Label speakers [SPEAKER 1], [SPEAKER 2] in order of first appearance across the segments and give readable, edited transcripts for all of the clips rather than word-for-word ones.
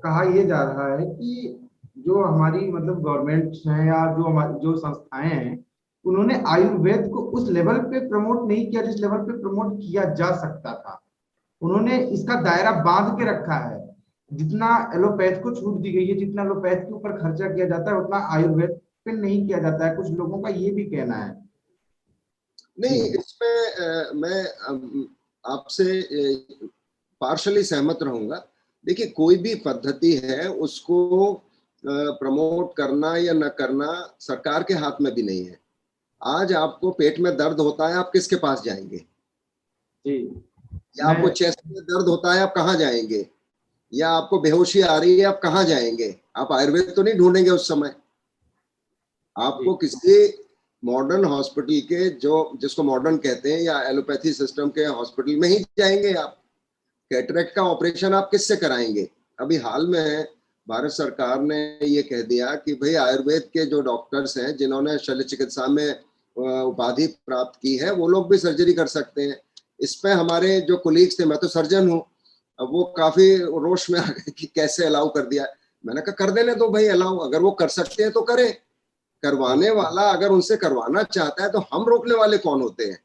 [SPEAKER 1] कहा यह जा रहा है कि जो हमारी मतलब गवर्नमेंट है या जो हमारी जो संस्थाएं हैं, उन्होंने आयुर्वेद को उस लेवल पे प्रमोट नहीं किया जिस लेवल पे प्रमोट किया जा सकता था। उन्होंने इसका दायरा बांध के रखा है। जितना एलोपैथ को छूट दी गई है, जितना एलोपैथ के ऊपर खर्चा किया जाता है, उतना आयुर्वेद पे नहीं किया जाता है। कुछ लोगों का ये भी कहना है।
[SPEAKER 2] नहीं, इसमें मैं आपसे पार्शली सहमत रहूंगा। देखिए, कोई भी पद्धति है उसको प्रमोट करना या न करना सरकार के हाथ में भी नहीं है। आज आपको पेट में दर्द होता है, आप किसके पास जाएंगे?
[SPEAKER 1] जी,
[SPEAKER 2] या आपको चेस्ट में दर्द होता है, आप कहाँ जाएंगे? या आपको बेहोशी आ रही है, आप कहाँ जाएंगे? आप आयुर्वेद तो नहीं ढूंढेंगे उस समय। आपको किसी मॉडर्न हॉस्पिटल के, जो जिसको मॉडर्न कहते हैं, या एलोपैथी सिस्टम के हॉस्पिटल में ही जाएंगे आप। कैटरेक्ट का ऑपरेशन आप किससे कराएंगे? अभी हाल में भारत सरकार ने ये कह दिया कि भाई आयुर्वेद के जो डॉक्टर्स हैं जिन्होंने शल्य चिकित्सा में उपाधि प्राप्त की है, वो लोग भी सर्जरी कर सकते हैं। इस पे हमारे जो कोलीग्स थे, मैं तो सर्जन हूँ, अब वो काफी रोष में आ गए कि कैसे अलाउ कर दिया। मैंने कहा कर देने दो भाई अलाउ, अगर वो कर सकते हैं तो करें। करवाने वाला अगर उनसे करवाना चाहता है तो हम रोकने वाले कौन होते हैं?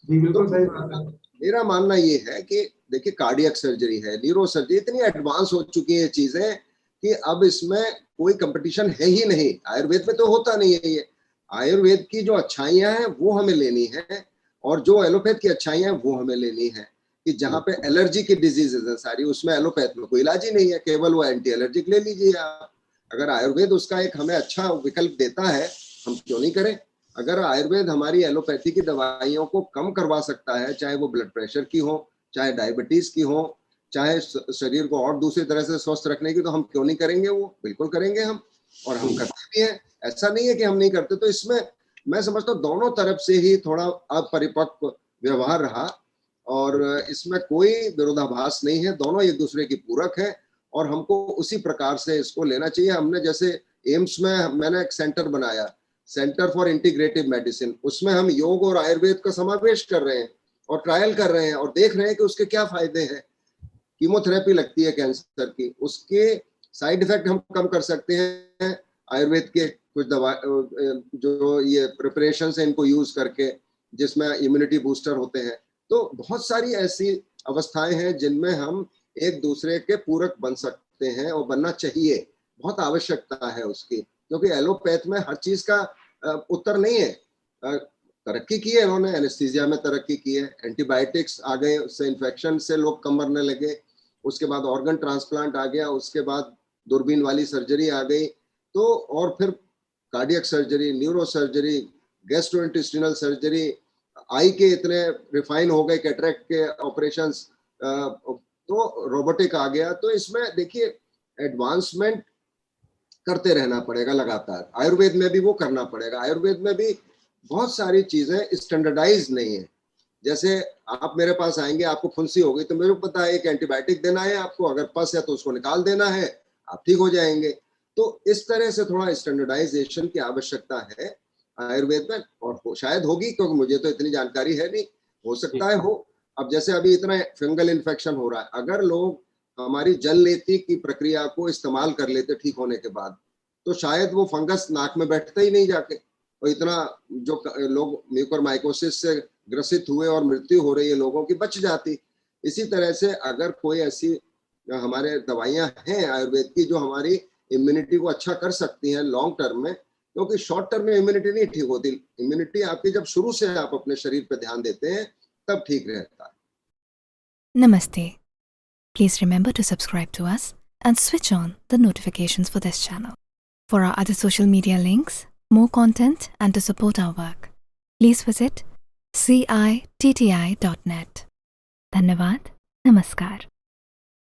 [SPEAKER 1] जी, बिल्कुल
[SPEAKER 2] तो
[SPEAKER 1] सही बात है।
[SPEAKER 2] मेरा मानना ये है कि देखिए, कार्डियक सर्जरी है, न्यूरो सर्जरी, इतनी एडवांस हो चुकी है चीजें कि अब इसमें कोई कंपटीशन है ही नहीं। आयुर्वेद में तो होता नहीं है ये। आयुर्वेद की जो अच्छाइयां हैं वो हमें लेनी है, और जो एलोपैथ की अच्छाइयां हैं वो हमें लेनी है। कि जहाँ पे एलर्जी की डिजीजेज है सारी, उसमें एलोपैथ में कोई इलाज ही नहीं है, केवल वो एंटी एलर्जिक ले लीजिए आप। अगर आयुर्वेद उसका एक हमें अच्छा विकल्प देता है, हम क्यों नहीं करें? अगर आयुर्वेद हमारी एलोपैथी की दवाइयों को कम करवा सकता है, चाहे वो ब्लड प्रेशर की हो, चाहे डायबिटीज की हो, चाहे शरीर को और दूसरी तरह से स्वस्थ रखने की, तो हम क्यों नहीं करेंगे? वो बिल्कुल करेंगे हम, और हम करते भी हैं। ऐसा नहीं है कि हम नहीं करते। तो इसमें मैं समझता हूँ दोनों तरफ से ही थोड़ा अपरिपक्व व्यवहार रहा, और इसमें कोई विरोधाभास नहीं है। दोनों एक दूसरे की पूरक है, और हमको उसी प्रकार से इसको लेना चाहिए। हमने जैसे एम्स में मैंने एक सेंटर बनाया, सेंटर फॉर इंटीग्रेटिव मेडिसिन, उसमें हम योग और आयुर्वेद का समावेश कर रहे हैं और ट्रायल कर रहे हैं और देख रहे हैं कि उसके क्या फायदे हैं। कीमोथेरेपी लगती है कैंसर की, उसके साइड इफेक्ट हम कम कर सकते हैं आयुर्वेद के कुछ दवा, जो ये प्रिपरेशन है इनको यूज करके, जिसमें इम्यूनिटी बूस्टर होते हैं। तो बहुत सारी ऐसी अवस्थाएं हैं जिनमें हम एक दूसरे के पूरक बन सकते हैं, और बनना चाहिए। बहुत आवश्यकता है उसकी, क्योंकि एलोपैथ में हर चीज का उत्तर नहीं है। तरक्की की है इन्होंने, एनेस्थीसिया में तरक्की की है, एंटीबायोटिक्स आ गए, उससे इन्फेक्शन से लोग कम मरने लगे। उसके बाद ऑर्गन ट्रांसप्लांट आ गया, उसके बाद दूरबीन वाली सर्जरी आ गई, तो और फिर cardiac surgery, neuro surgery, gastrointestinal surgery, आई के इतने रिफाइन हो गए कैटरेक्ट के ऑपरेशंस, तो रोबोटिक आ गया। तो इसमें देखिए एडवांसमेंट करते रहना पड़ेगा लगातार। आयुर्वेद में भी वो करना पड़ेगा। आयुर्वेद में भी बहुत सारी चीजें स्टैंडर्डाइज नहीं है। जैसे आप मेरे पास आएंगे, आपको फुंसी हो गई, तो मेरे को पता है एक एंटीबायोटिक देना है आपको, अगर पस है तो उसको निकाल देना है, आप ठीक हो जाएंगे। तो इस तरह से थोड़ा स्टैंडर्डाइजेशन की आवश्यकता है आयुर्वेद में, और शायद होगी, क्योंकि मुझे तो इतनी जानकारी है नहीं, हो सकता है हो। अब जैसे अभी इतना फंगल इन्फेक्शन हो रहा है, अगर लोग हमारी जल लेती की प्रक्रिया को इस्तेमाल कर लेते ठीक होने के बाद, तो शायद वो फंगस नाक में बैठता ही नहीं जाके, और इतना जो लोग म्यूकोरमाइकोसिस से ग्रसित हुए और मृत्यु हो रही है लोगों की, बच जाती। इसी तरह से अगर कोई ऐसी हमारे दवाइयां हैं आयुर्वेद की जो हमारी इम्यूनिटी को अच्छा कर सकती हैं लॉन्ग टर्म में, क्योंकि शॉर्ट टर्म में इम्यूनिटी नहीं ठीक होती। इम्यूनिटी आपकी जब शुरू से आप अपने शरीर पर ध्यान देते हैं तब ठीक रहता है।
[SPEAKER 3] Namaste. Please remember to subscribe to us and switch on the notifications for this channel. For our other social media links, more content, and to support our work, please visit citti.net. Dhanyavad. Namaskar.